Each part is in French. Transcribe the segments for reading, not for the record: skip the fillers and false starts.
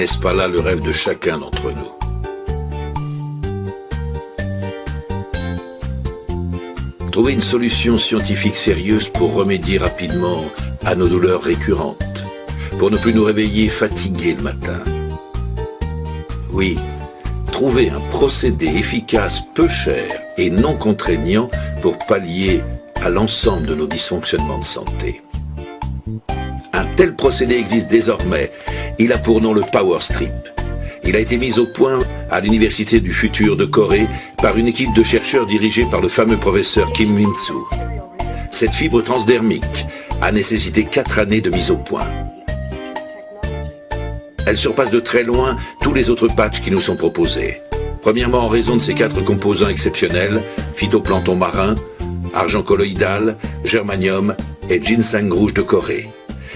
N'est-ce pas là le rêve de chacun d'entre nous? Trouver une solution scientifique sérieuse pour remédier rapidement à nos douleurs récurrentes, pour ne plus nous réveiller fatigués le matin. Oui, trouver un procédé efficace, peu cher et non contraignant pour pallier à l'ensemble de nos dysfonctionnements de santé. Un tel procédé existe désormais. Il a pour nom le Power Strip. Il a été mis au point à l'Université du Futur de Corée par une équipe de chercheurs dirigée par le fameux professeur Kim Min-soo. Cette fibre transdermique a nécessité 4 années de mise au point. Elle surpasse de très loin tous les autres patchs qui nous sont proposés. Premièrement, en raison de ses 4 composants exceptionnels, phytoplancton marin, argent colloïdal, germanium et ginseng rouge de Corée.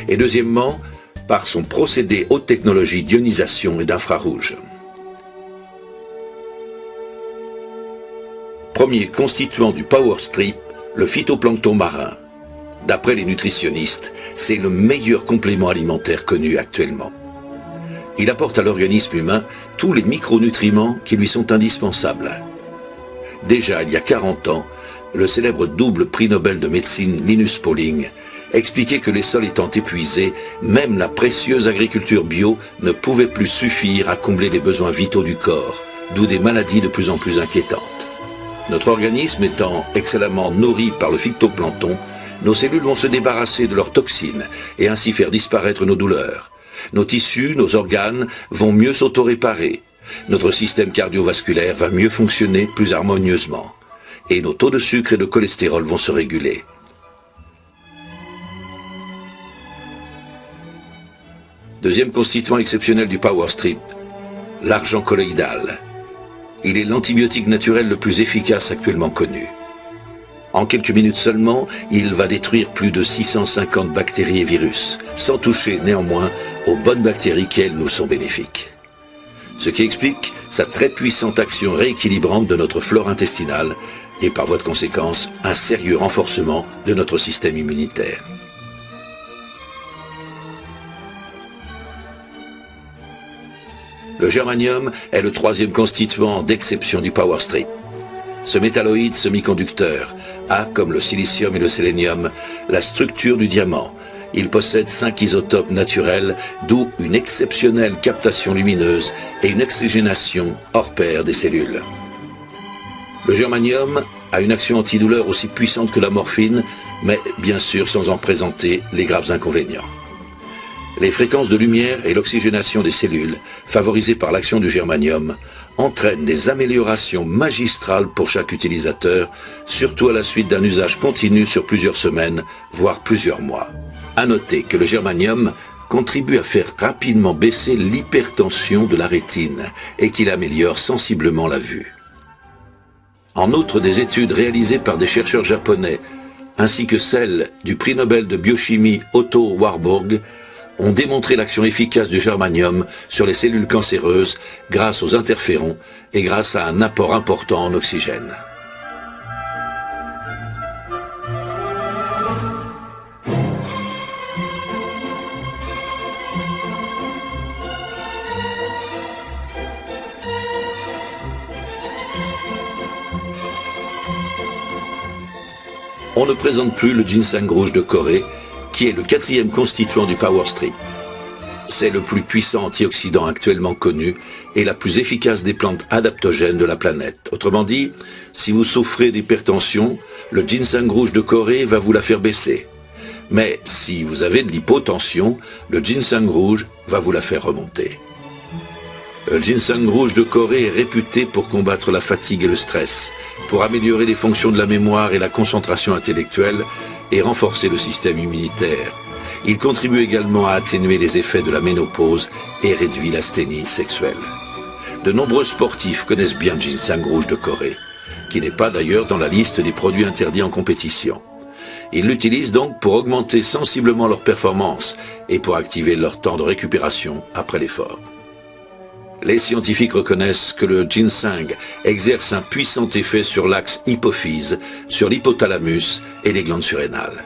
Et deuxièmement, par son procédé haute technologie d'ionisation et d'infrarouge. Premier constituant du Power Strip, le phytoplancton marin. D'après les nutritionnistes, c'est le meilleur complément alimentaire connu actuellement. Il apporte à l'organisme humain tous les micronutriments qui lui sont indispensables. Déjà, il y a 40 ans, le célèbre double prix Nobel de médecine Linus Pauling expliquait que les sols étant épuisés, même la précieuse agriculture bio ne pouvait plus suffire à combler les besoins vitaux du corps, d'où des maladies de plus en plus inquiétantes. Notre organisme étant excellemment nourri par le phytoplancton, nos cellules vont se débarrasser de leurs toxines et ainsi faire disparaître nos douleurs. Nos tissus, nos organes vont mieux s'auto-réparer. Notre système cardiovasculaire va mieux fonctionner plus harmonieusement. Et nos taux de sucre et de cholestérol vont se réguler. Deuxième constituant exceptionnel du Power Strip, l'argent colloïdal. Il est l'antibiotique naturel le plus efficace actuellement connu. En quelques minutes seulement, il va détruire plus de 650 bactéries et virus, sans toucher néanmoins aux bonnes bactéries qui, elles, nous sont bénéfiques. Ce qui explique sa très puissante action rééquilibrante de notre flore intestinale et par voie de conséquence, un sérieux renforcement de notre système immunitaire. Le germanium est le troisième constituant d'exception du Power Strip. Ce métalloïde semi-conducteur a, comme le silicium et le sélénium, la structure du diamant. Il possède 5 isotopes naturels, d'où une exceptionnelle captation lumineuse et une oxygénation hors pair des cellules. Le germanium a une action antidouleur aussi puissante que la morphine, mais bien sûr sans en présenter les graves inconvénients. Les fréquences de lumière et l'oxygénation des cellules, favorisées par l'action du germanium, entraînent des améliorations magistrales pour chaque utilisateur, surtout à la suite d'un usage continu sur plusieurs semaines, voire plusieurs mois. À noter que le germanium contribue à faire rapidement baisser l'hypertension de la rétine et qu'il améliore sensiblement la vue. En outre, des études réalisées par des chercheurs japonais, ainsi que celles du prix Nobel de biochimie Otto Warburg, ont démontré l'action efficace du germanium sur les cellules cancéreuses grâce aux interférons et grâce à un apport important en oxygène. On ne présente plus le ginseng rouge de Corée, qui est le 4e constituant du Power Strip. C'est le plus puissant antioxydant actuellement connu et la plus efficace des plantes adaptogènes de la planète. Autrement dit, si vous souffrez d'hypertension, le ginseng rouge de Corée va vous la faire baisser. Mais si vous avez de l'hypotension, le ginseng rouge va vous la faire remonter. Le ginseng rouge de Corée est réputé pour combattre la fatigue et le stress, pour améliorer les fonctions de la mémoire et la concentration intellectuelle, et renforcer le système immunitaire. Il contribue également à atténuer les effets de la ménopause et réduit l'asthénie sexuelle. De nombreux sportifs connaissent bien le ginseng rouge de Corée, qui n'est pas d'ailleurs dans la liste des produits interdits en compétition. Ils l'utilisent donc pour augmenter sensiblement leur performance et pour activer leur temps de récupération après l'effort. Les scientifiques reconnaissent que le ginseng exerce un puissant effet sur l'axe hypophyse, sur l'hypothalamus et les glandes surrénales.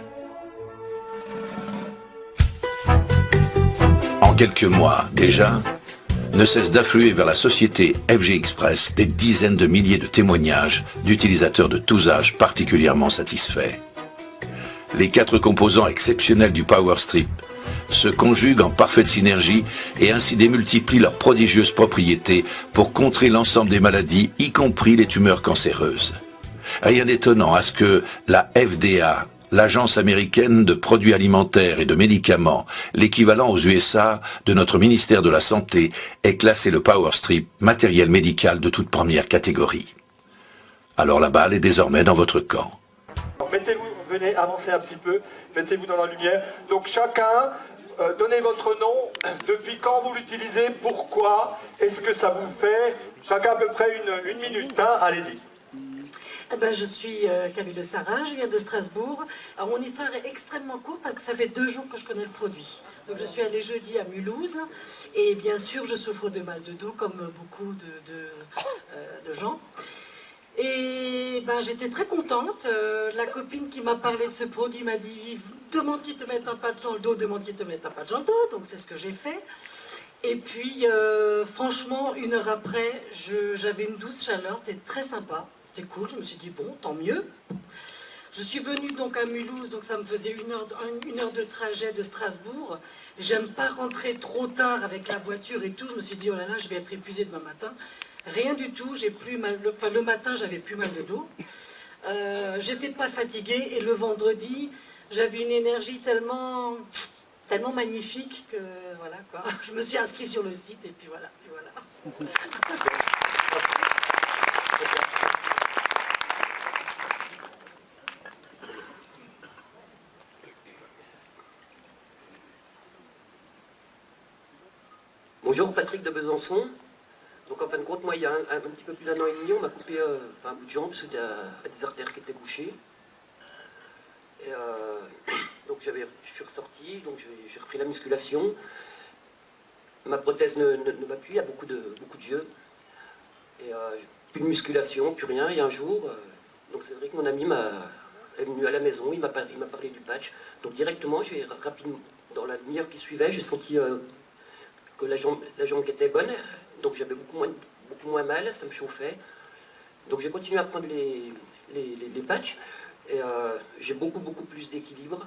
En quelques mois déjà, ne cessent d'affluer vers la société FG Express des dizaines de milliers de témoignages d'utilisateurs de tous âges particulièrement satisfaits. Les 4 composants exceptionnels du PowerStrip se conjuguent en parfaite synergie et ainsi démultiplient leurs prodigieuses propriétés pour contrer l'ensemble des maladies, y compris les tumeurs cancéreuses. Rien d'étonnant à ce que la FDA, l'Agence américaine de produits alimentaires et de médicaments, l'équivalent aux USA de notre ministère de la Santé, ait classé le PowerStrip matériel médical de toute première catégorie. Alors la balle est désormais dans votre camp. Mettez-vous, venez avancer un petit peu, mettez-vous dans la lumière. Donc chacun, donnez votre nom, depuis quand vous l'utilisez, pourquoi, est-ce que ça vous fait, chacun à peu près une minute, hein, allez-y. Eh ben, je suis Camille Le Sarin, je viens de Strasbourg. Alors mon histoire est extrêmement courte parce que ça fait 2 jours que je connais le produit. Donc je suis allée jeudi à Mulhouse et bien sûr je souffre de mal de dos comme beaucoup de gens. Et ben, j'étais très contente. La copine qui m'a parlé de ce produit m'a dit « Demande qu'ils te mettent un patch dans le dos, demande qu'ils te mettent un patch dans le dos ». Donc c'est ce que j'ai fait. Et puis franchement, 1 heure après, j'avais une douce chaleur, c'était très sympa. C'était cool, je me suis dit, bon, tant mieux. Je suis venue donc à Mulhouse, donc ça me faisait 1 heure de trajet de Strasbourg. J'aime pas rentrer trop tard avec la voiture et tout. Je me suis dit, oh là là, je vais être épuisée demain matin. Rien du tout, j'ai plus mal, enfin le matin, j'avais plus mal de dos. J'étais pas fatiguée et le vendredi, j'avais une énergie tellement magnifique que voilà quoi. Je me suis inscrite sur le site et puis voilà. Bonjour, Patrick de Besançon. Donc en fin de compte, moi il y a un petit peu plus d'1 an et demi, on m'a coupé un bout de jambe suite à des artères qui étaient bouchées. Et donc je suis ressorti, donc j'ai repris la musculation. Ma prothèse ne va plus, il y a beaucoup de jeux. Et plus de musculation, plus rien. Et un jour, donc c'est vrai que mon ami est venu à la maison, il m'a parlé du patch. Donc directement, j'ai rapidement, dans la demi-heure qui suivait, j'ai senti que la jambe qui était bonne, donc j'avais beaucoup moins mal, ça me chauffait. Donc j'ai continué à prendre les patchs, et j'ai beaucoup plus d'équilibre,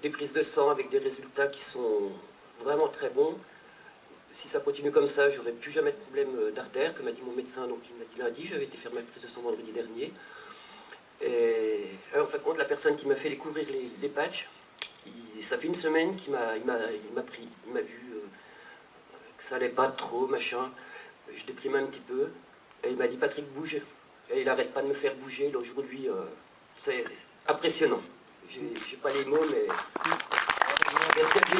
des prises de sang avec des résultats qui sont vraiment très bons. Si ça continue comme ça, j'aurais plus jamais de problème d'artère, que m'a dit mon médecin, donc il m'a dit lundi, j'avais été faire ma prise de sang vendredi dernier. Et en fin de compte, la personne qui m'a fait découvrir les patchs, ça fait 1 semaine qu'il m'a pris, il m'a vu que ça allait pas trop, machin. Je déprime un petit peu. Et il m'a dit, Patrick, bouge. Et il n'arrête pas de me faire bouger. Aujourd'hui, c'est impressionnant. J'ai pas les mots, mais... Merci à lui.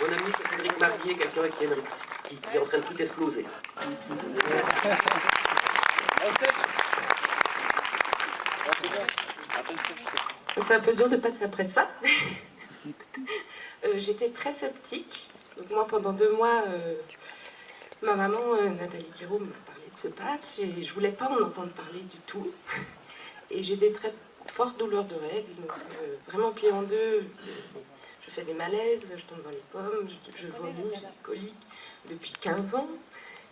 Mon ami, c'est Cédric Marier, quelqu'un qui est en train de tout exploser. C'est un peu dur de passer après ça. J'étais très sceptique. Donc moi, pendant 2 mois, ma maman, Nathalie Guiraud, m'a parlé de ce patch et je ne voulais pas en entendre parler du tout. Et j'ai des très fortes douleurs de règles, donc vraiment pliées en deux. Je fais des malaises, je tombe dans les pommes, je vomis, j'ai des coliques depuis 15 ans.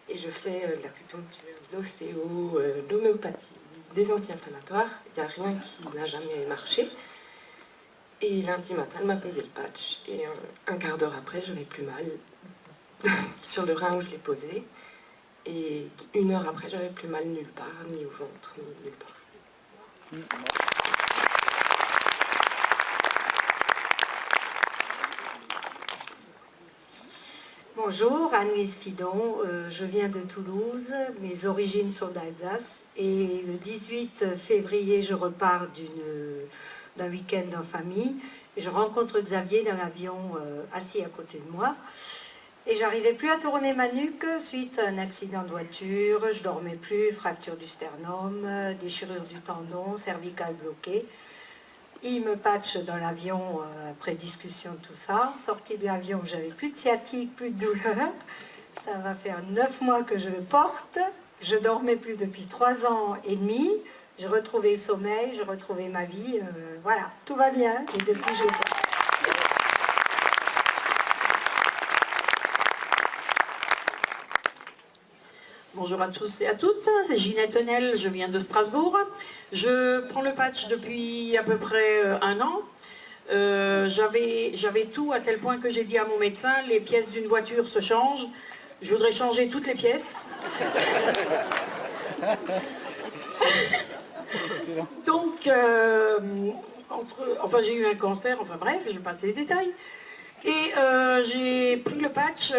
Et je fais de l'acupuncture, de l'ostéo, de l'homéopathie, des anti-inflammatoires. Il n'y a rien qui n'a jamais marché. Et lundi matin, elle m'a posé le patch. Et un quart d'heure après, j'avais plus mal sur le rein où je l'ai posé. Et 1 heure après, j'avais plus mal nulle part, ni au ventre, ni nulle part. Bonjour, Anne-Louise Fidon, je viens de Toulouse, mes origines sont d'Alsace et le 18 février je repars d'un week-end en famille. Je rencontre Xavier dans l'avion assis à côté de moi et j'arrivais plus à tourner ma nuque suite à un accident de voiture, je dormais plus, fracture du sternum, déchirure du tendon, cervicale bloquée. Il me patche dans l'avion après discussion de tout ça. Sortie de l'avion, j'avais plus de sciatique, plus de douleur. Ça va faire 9 mois que je le porte. Je dormais plus depuis 3 ans et demi. J'ai retrouvé le sommeil, j'ai retrouvé ma vie. Voilà, tout va bien. Et depuis, je le porte. Bonjour à tous et à toutes, c'est Ginette Hennel, je viens de Strasbourg. Je prends le patch depuis à peu près 1 an. J'avais tout à tel point que j'ai dit à mon médecin, les pièces d'une voiture se changent. Je voudrais changer toutes les pièces. Donc, enfin j'ai eu un cancer, enfin bref, je passe les détails. Et j'ai pris le patch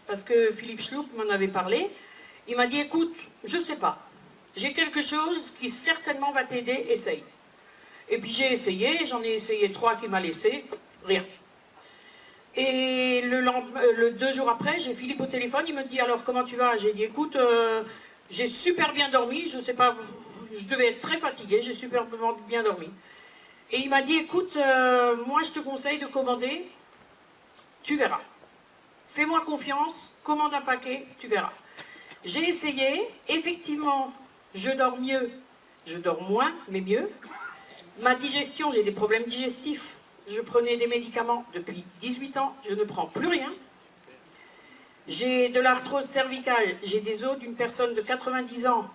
parce que Philippe Schluck m'en avait parlé. Il m'a dit, écoute, je ne sais pas, j'ai quelque chose qui certainement va t'aider, essaye. Et puis j'ai essayé, j'en ai essayé 3 qui m'a laissé, rien. Et le 2 jours après, j'ai Philippe au téléphone, il me dit, alors comment tu vas? J'ai dit, écoute, j'ai super bien dormi, je ne sais pas, je devais être très fatiguée, j'ai super bien dormi. Et il m'a dit, écoute, moi je te conseille de commander, tu verras. Fais-moi confiance, commande un paquet, tu verras. J'ai essayé, effectivement, je dors mieux, je dors moins, mais mieux. Ma digestion, j'ai des problèmes digestifs. Je prenais des médicaments depuis 18 ans, je ne prends plus rien. J'ai de l'arthrose cervicale, j'ai des os d'une personne de 90 ans.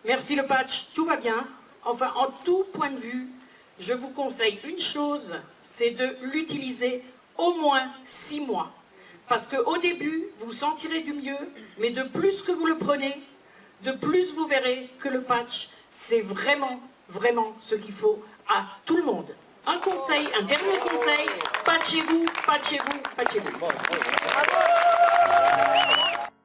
Merci le patch, tout va bien. Enfin, en tout point de vue, je vous conseille une chose, c'est de l'utiliser au moins 6 mois. Parce qu'au début, vous sentirez du mieux, mais de plus que vous le prenez, de plus vous verrez que le patch, c'est vraiment, vraiment ce qu'il faut à tout le monde. Un conseil, un dernier conseil, patchez-vous, patchez-vous, patchez-vous.